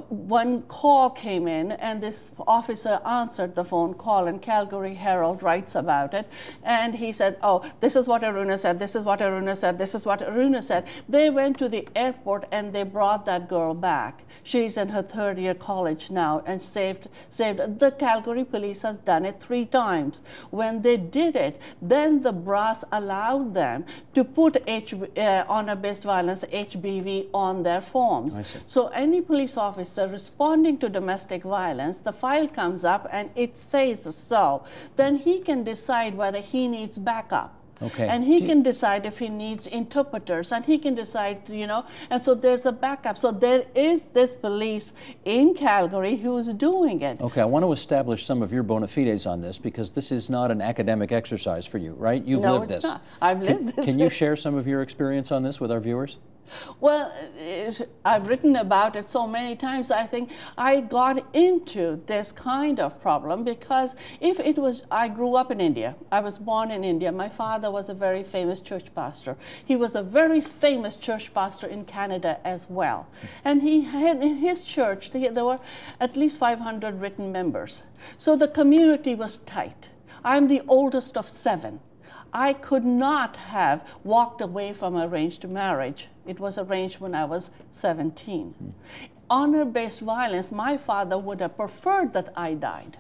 one call came in, and this officer answered the phone call, and Calgary Herald writes about it, and he said, "Oh, this is what Aruna said. This is what Aruna said. This is what Aruna said." They went to the airport and they brought that girl back. She's in her 3rd year college now, and saved the Calgary police has done it 3 times. When they did it, then the brass allowed them to put honor-based violence, HBV, on their forms. So any police officer responding to domestic violence, the file comes up and it says so. Then he can decide whether he needs backup. Okay. And he can decide if he needs interpreters, and he can decide, you know, and so there's a backup. So there is this police in Calgary who's doing it. Okay, I want to establish some of your bona fides on this, because this is not an academic exercise for you, right? You've lived this. No, it's not. I've lived this. Can you share some of your experience on this with our viewers? Well, I've written about it so many times. I think I got into this kind of problem because I grew up in India. I was born in India. My father was a very famous church pastor. He was a very famous church pastor in Canada as well. And he had in his church, there were at least 500 written members. So the community was tight. I'm the oldest of 7. I could not have walked away from arranged marriage. It was arranged when I was 17. Honor-based violence, my father would have preferred that I died.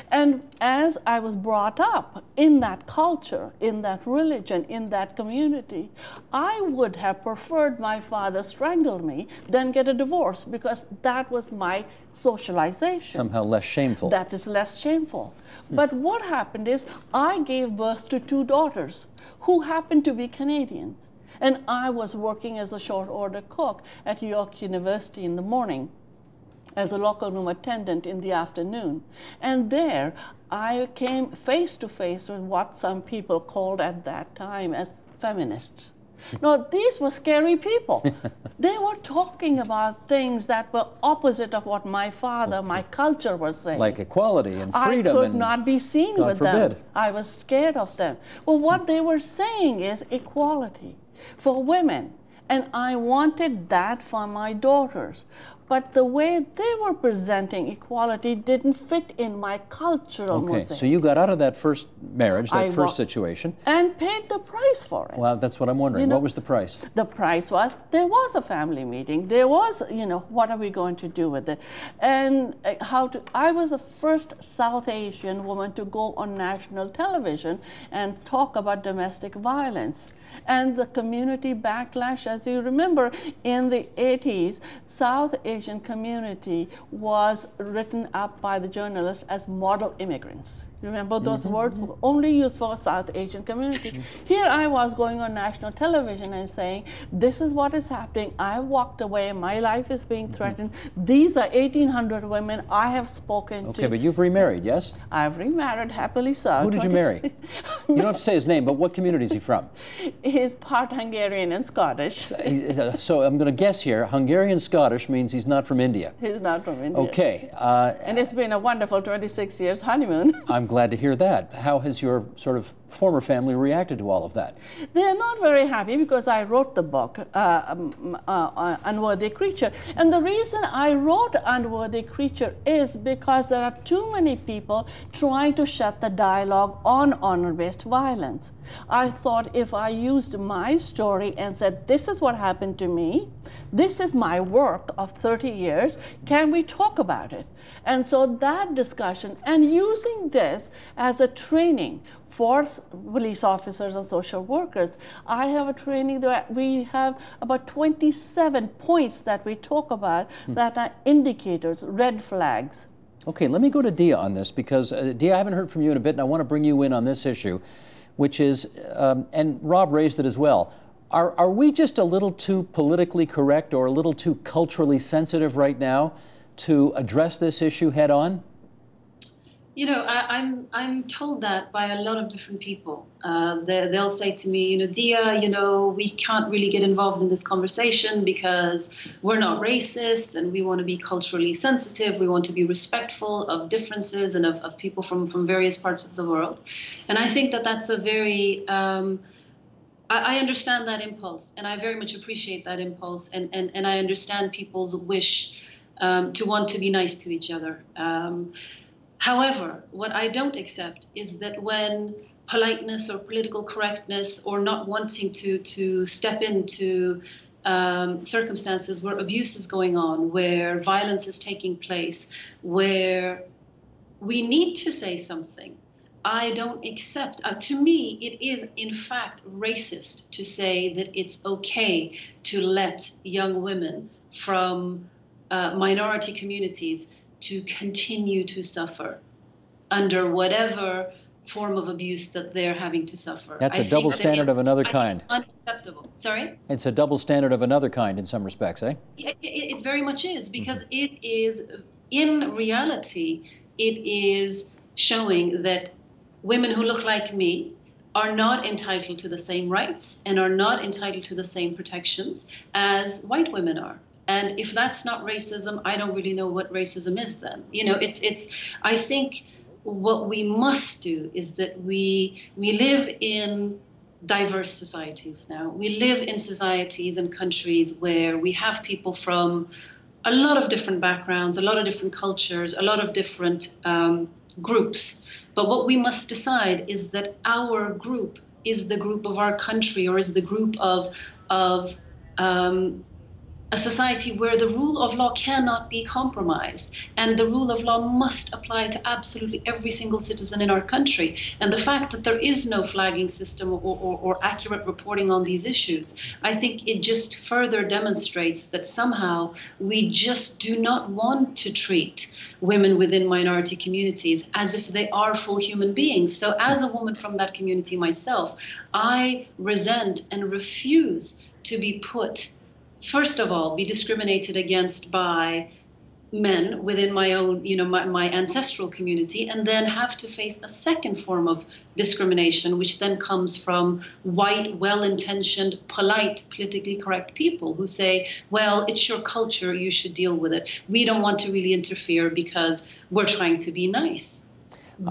And as I was brought up in that culture, in that religion, in that community, I would have preferred my father strangle me than get a divorce, because that was my socialization. Somehow less shameful. That is less shameful. But what happened is I gave birth to 2 daughters who happened to be Canadians. And I was working as a short order cook at York University in the morning, as a local room attendant in the afternoon. And there I came face to face with what some people called at that time as feminists. Now, these were scary people. They were talking about things that were opposite of what my father, my culture was saying. Like equality and freedom. I could not be seen with them. I was scared of them. Well, what they were saying is equality for women. And I wanted that for my daughters. But the way they were presenting equality didn't fit in my cultural mosaic. So you got out of that first marriage, that first situation. And paid the price for it. Well, that's what I'm wondering. What was the price? The price was, there was a family meeting. There was, you know, what are we going to do with it? And I was the first South Asian woman to go on national television and talk about domestic violence. And the community backlash, as you remember, in the 80s, South Asian community was written up by the journalists as model immigrants. Remember, those words were only used for South Asian community. Here I was going on national television and saying, this is what is happening. I walked away. My life is being threatened. These are 1,800 women I have spoken to. Okay, but you've remarried, yes? I've remarried, happily so. Who did you marry? You don't have to say his name, but what community is he from? He's part Hungarian and Scottish. So I'm going to guess here, Hungarian-Scottish means he's not from India. He's not from India. Okay. And it's been a wonderful 26 years honeymoon. I'm glad to hear that. How has your sort of former family reacted to all of that? They're not very happy because I wrote the book, Unworthy Creature. And the reason I wrote Unworthy Creature is because there are too many people trying to shut the dialogue on honor-based violence. I thought if I used my story and said, this is what happened to me, this is my work of 30 years, can we talk about it? And so that discussion, and using this as a training for police officers and social workers, I have a training that we have about 27 points that we talk about that are indicators, red flags. Okay, let me go to Dia on this, because Dia, I haven't heard from you in a bit, and I want to bring you in on this issue, which is, and Rob raised it as well, are we just a little too politically correct or a little too culturally sensitive right now to address this issue head on? You know, I'm told that by a lot of different people. They'll say to me, you know, Dia, you know, we can't really get involved in this conversation because we're not racist and we want to be culturally sensitive. We want to be respectful of differences and of people from various parts of the world. And I think that that's a very, I understand that impulse, and I very much appreciate that impulse, and I understand people's wish to want to be nice to each other. However, what I don't accept is that when politeness or political correctness or not wanting to step into circumstances where abuse is going on, where violence is taking place, where we need to say something. I don't accept, to me, it is in fact racist to say that it's okay to let young women from minority communities to continue to suffer under whatever form of abuse that they're having to suffer. That's a double standard of another kind. Unacceptable. Sorry? It's a double standard of another kind in some respects, eh? It very much is, because it is, in reality, it is showing that women who look like me are not entitled to the same rights and are not entitled to the same protections as white women are. And if that's not racism, I don't really know what racism is then. You know, I think what we must do is that we live in diverse societies now. We live in societies and countries where we have people from a lot of different backgrounds, a lot of different cultures, a lot of different groups. But what we must decide is that our group is the group of our country, or is the group of a society where the rule of law cannot be compromised, and the rule of law must apply to absolutely every single citizen in our country. And the fact that there is no flagging system or accurate reporting on these issues, I think it just further demonstrates that somehow we just do not want to treat women within minority communities as if they are full human beings. So as a woman from that community myself, I resent and refuse to be put, first of all, be discriminated against by men within my own, you know, my ancestral community, and then have to face a second form of discrimination, which then comes from white, well-intentioned, polite, politically correct people who say, well, it's your culture, you should deal with it. We don't want to really interfere because we're trying to be nice.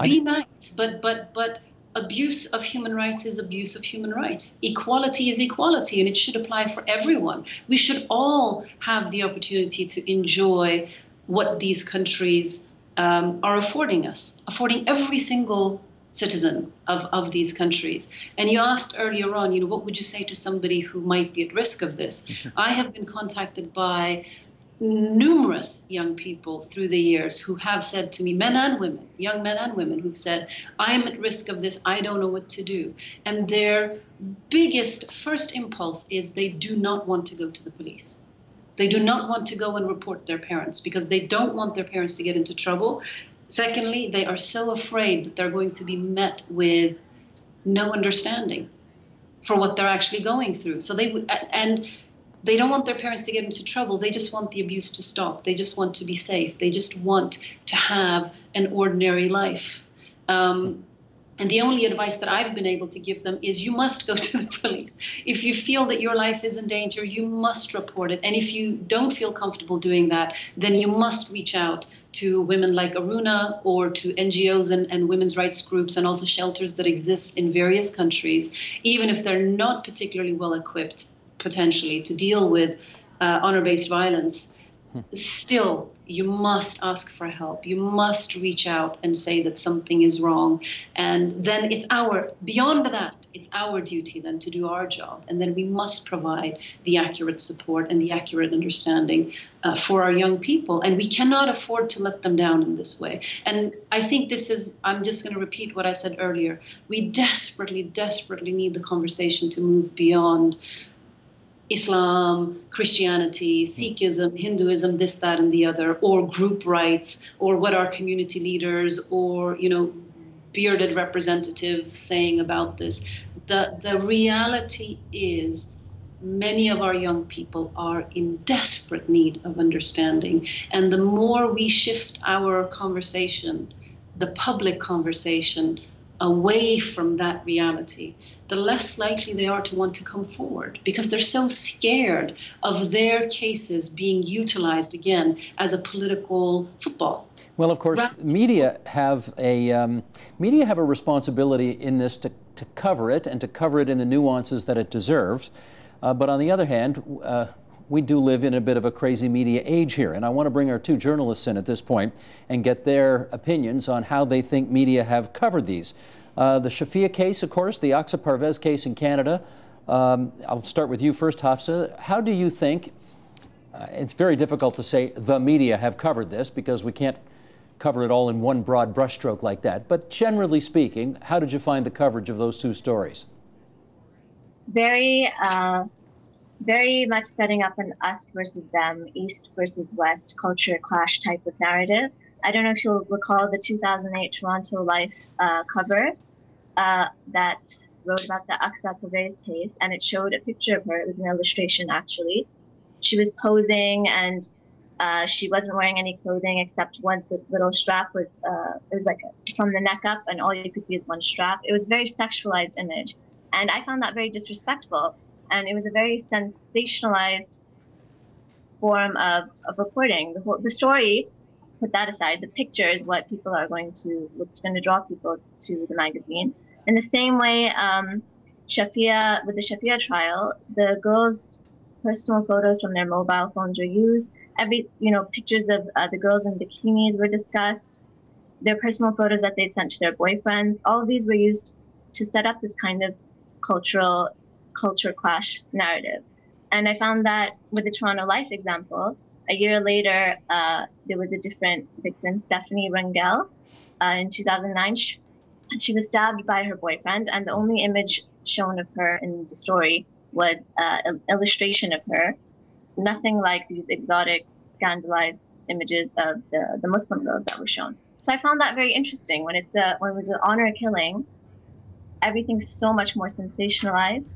Be nice, but abuse of human rights is abuse of human rights. Equality is equality, and it should apply for everyone. We should all have the opportunity to enjoy what these countries are affording us, affording every single citizen of these countries. And you asked earlier on, you know, what would you say to somebody who might be at risk of this? I have been contacted by numerous young people through the years who have said to me, men and women, young men and women, who've said, I'm at risk of this, I don't know what to do. And their biggest first impulse is they do not want to go to the police. They do not want to go and report their parents because they don't want their parents to get into trouble. Secondly, they are so afraid that they're going to be met with no understanding for what they're actually going through. So they would, and they don't want their parents to get into trouble. They just want the abuse to stop. They just want to be safe. They just want to have an ordinary life. And the only advice that I've been able to give them is you must go to the police. If you feel that your life is in danger, you must report it. And if you don't feel comfortable doing that, then you must reach out to women like Aruna or to NGOs and women's rights groups and also shelters that exist in various countries, even if they're not particularly well equipped potentially to deal with honor-based violence. Still, you must ask for help. You must reach out and say that something is wrong. And then beyond that, it's our duty then to do our job. And then we must provide the accurate support and the accurate understanding for our young people. And we cannot afford to let them down in this way. And I think I'm just going to repeat what I said earlier. We desperately, desperately need the conversation to move beyond Islam, Christianity, Sikhism, Hinduism, this, that, and the other, or group rights, or what our community leaders or, you know, bearded representatives saying about this. The reality is many of our young people are in desperate need of understanding. And the more we shift our conversation, the public conversation, away from that reality, the less likely they are to want to come forward because they're so scared of their cases being utilized again as a political football. Well, of course, media have a responsibility in this to cover it and to cover it in the nuances that it deserves. But on the other hand, we do live in a bit of a crazy media age here, and I want to bring our two journalists in at this point and get their opinions on how they think media have covered these. The Shafia case, of course, the Aqsa Parvez case in Canada. I'll start with you first, Hafsa. How do you think, it's very difficult to say the media have covered this because we can't cover it all in one broad brushstroke like that, but generally speaking, how did you find the coverage of those two stories? Very much setting up an us versus them, East versus West culture clash type of narrative. I don't know if you'll recall the 2008 Toronto Life cover that wrote about the Aqsa Parvez case, and it showed a picture of her. It was an illustration, actually. She was posing, and she wasn't wearing any clothing except one little strap was, it was like from the neck up, and all you could see is one strap. It was a very sexualized image, and I found that very disrespectful. And it was a very sensationalized form of reporting. The story, put that aside, the picture is what people are what's going to draw people to the magazine. In the same way, Shafia, with the Shafia trial, the girls' personal photos from their mobile phones were used. Pictures of the girls in bikinis were discussed. Their personal photos that they'd sent to their boyfriends. All of these were used to set up this kind of culture clash narrative. And I found that with the Toronto Life example, a year later, there was a different victim, Stephanie Rangel, in 2009. She was stabbed by her boyfriend, and the only image shown of her in the story was an illustration of her, nothing like these exotic, scandalized images of the Muslim girls that were shown. So I found that very interesting. When it was an honor killing, everything's so much more sensationalized,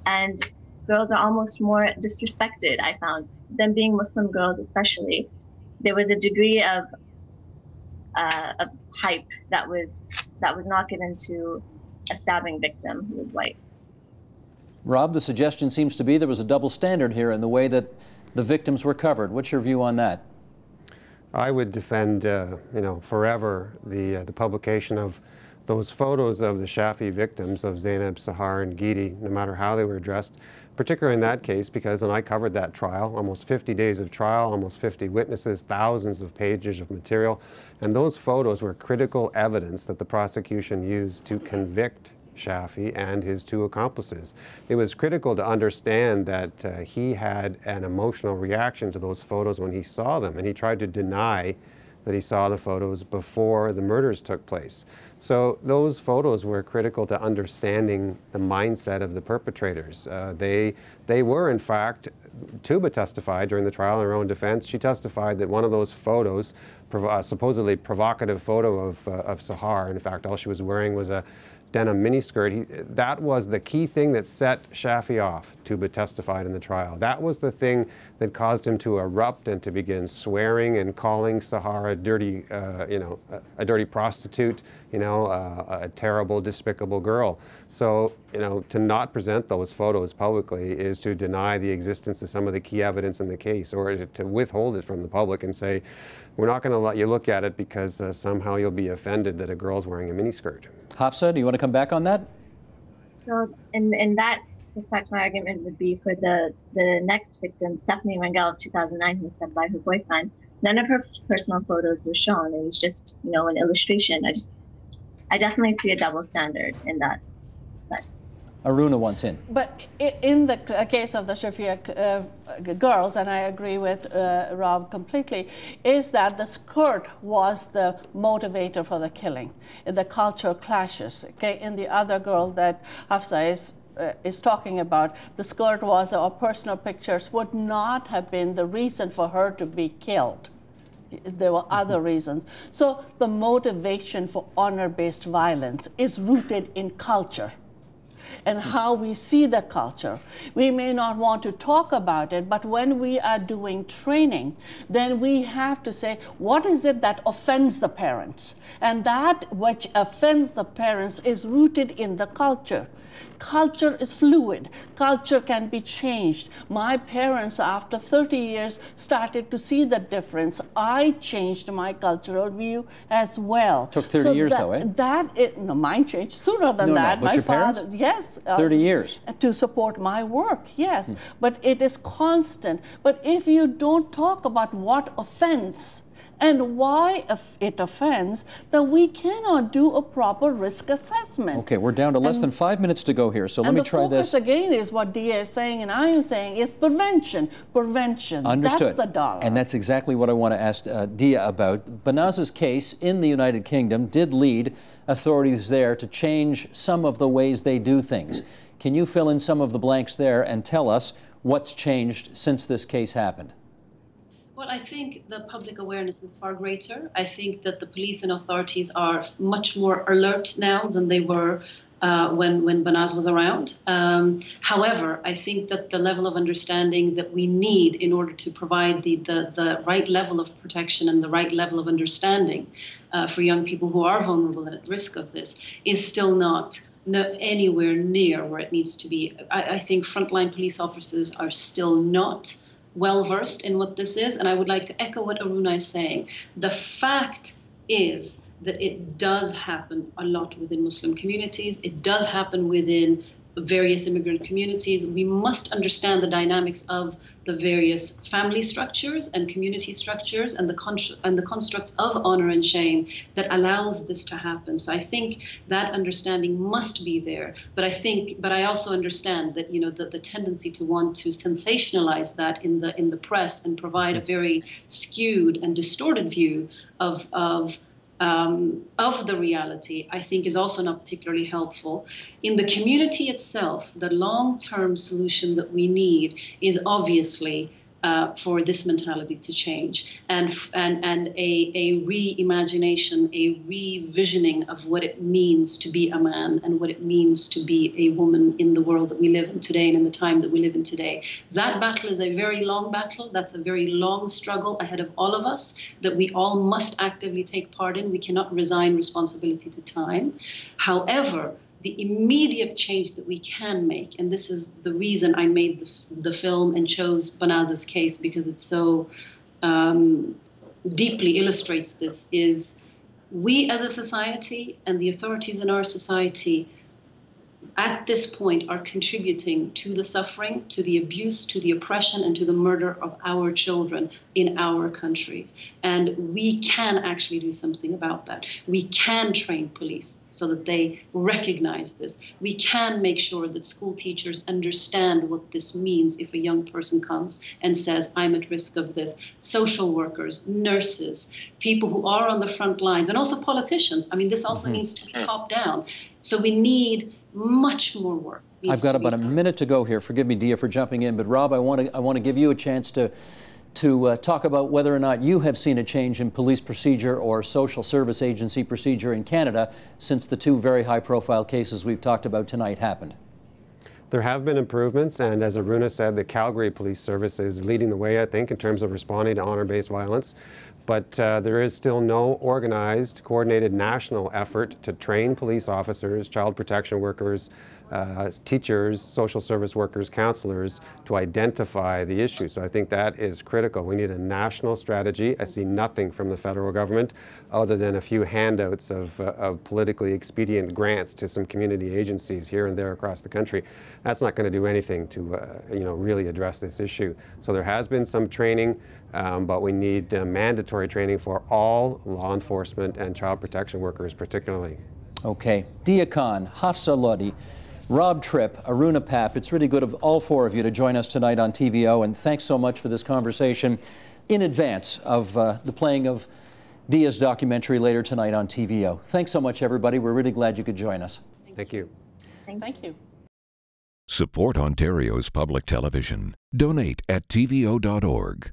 and girls are almost more disrespected, I found. Them being Muslim girls especially, there was a degree of hype that was not given to a stabbing victim who was white. Rob, the suggestion seems to be there was a double standard here in the way that the victims were covered. What's your view on that? I would defend, forever the publication of those photos of the Shafi victims of Zainab, Sahar, and Gidi, no matter how they were dressed, particularly in that case, because when I covered that trial, almost 50 days of trial, almost 50 witnesses, thousands of pages of material, and those photos were critical evidence that the prosecution used to convict Shafi and his two accomplices. It was critical to understand that he had an emotional reaction to those photos when he saw them, and he tried to deny that he saw the photos before the murders took place. So those photos were critical to understanding the mindset of the perpetrators. They were, in fact, Tuba testified during the trial in her own defense. She testified that one of those photos, supposedly provocative photo of Sahar, in fact, all she was wearing was a denim miniskirt. That was the key thing that set Shafi off, Tuba testified in the trial. That was the thing that caused him to erupt and to begin swearing and calling Sahar a dirty prostitute, a terrible, despicable girl. So, to not present those photos publicly is to deny the existence of some of the key evidence in the case, or to withhold it from the public and say, we're not going to let you look at it because somehow you'll be offended that a girl's wearing a miniskirt. Hafsa, do you want to come back on that? So in that respect, my argument would be for the next victim, Stephanie Rangel of 2009, who was stabbed by her boyfriend. None of her personal photos were shown. It was just, an illustration. I definitely see a double standard in that. Aruna wants in. But in the case of the Shafia girls, and I agree with Rob completely, is that the skirt was the motivator for the killing, the cultural clashes. Okay, in the other girl that Hafsa is talking about, the skirt was, or personal pictures would not have been the reason for her to be killed. There were other reasons. So the motivation for honor-based violence is rooted in culture and how we see the culture. We may not want to talk about it, but when we are doing training, then we have to say, what is it that offends the parents? And that which offends the parents is rooted in the culture. Culture is fluid. Culture can be changed. My parents, after 30 years, started to see the difference. I changed my cultural view as well. Took 30 years though, eh? No, mine changed sooner than that. But my your father, parents? Yes. 30 years. To support my work, yes. But it is constant. But if you don't talk about what offends and why it offends, then we cannot do a proper risk assessment. Okay, we're down to less than 5 minutes to go here, so let me try this. And the focus again is what Dia is saying and I am saying is prevention. Prevention. Understood. That's the dollar. And that's exactly what I want to ask Dia about. Banaz's case in the United Kingdom did lead authorities there to change some of the ways they do things. Can you fill in some of the blanks there and tell us what's changed since this case happened? Well, I think the public awareness is far greater. I think that the police and authorities are much more alert now than they were when Banaz was around. However, I think that the level of understanding that we need in order to provide the right level of protection and the right level of understanding for young people who are vulnerable and at risk of this is still not anywhere near where it needs to be. I think frontline police officers are still not well-versed in what this is, and I would like to echo what Aruna is saying. The fact is that it does happen a lot within Muslim communities. It does happen within various immigrant communities. We must understand the dynamics of the various family structures and community structures and the constructs of honor and shame that allows this to happen. So I think that understanding must be there. But I also understand that, you know, the tendency to want to sensationalize that in the press and provide a very skewed and distorted view of the reality, I think is also not particularly helpful. In the community itself, the long-term solution that we need is obviously for this mentality to change and a reimagination, a revisioning of what it means to be a man and what it means to be a woman in the world that we live in today and in the time that we live in today. That battle is a very long battle. That's a very long struggle ahead of all of us that we all must actively take part in. We cannot resign responsibility to time. However, the immediate change that we can make, and this is the reason I made the film and chose Banaz's case because it so deeply illustrates this, is we as a society and the authorities in our society at this point are contributing to the suffering, to the abuse, to the oppression, and to the murder of our children in our countries. And we can actually do something about that. We can train police so that they recognize this. We can make sure that school teachers understand what this means if a young person comes and says, I'm at risk of this. Social workers, nurses, people who are on the front lines, and also politicians. I mean, this also needs to be top down. So we need much more work. I've got about a minute to go here. Forgive me, Dia, for jumping in, but Rob, I want to give you a chance to talk about whether or not you have seen a change in police procedure or social service agency procedure in Canada since the two very high-profile cases we've talked about tonight happened. There have been improvements, and as Aruna said, the Calgary Police Service is leading the way, I think, in terms of responding to honor-based violence. But there is still no organized, coordinated national effort to train police officers, child protection workers, teachers, social service workers, counselors to identify the issue. So I think that is critical. We need a national strategy. I see nothing from the federal government other than a few handouts of politically expedient grants to some community agencies here and there across the country. That's not going to do anything to really address this issue. So there has been some training, but we need mandatory training for all law enforcement and child protection workers particularly. Okay. Dia Khan, Hafsa Lodi, Rob Tripp, Aruna Pap, it's really good of all four of you to join us tonight on TVO, and thanks so much for this conversation in advance of the playing of Dia's documentary later tonight on TVO. Thanks so much, everybody. We're really glad you could join us. Thank you. Thank you. Support Ontario's public television. Donate at tvo.org.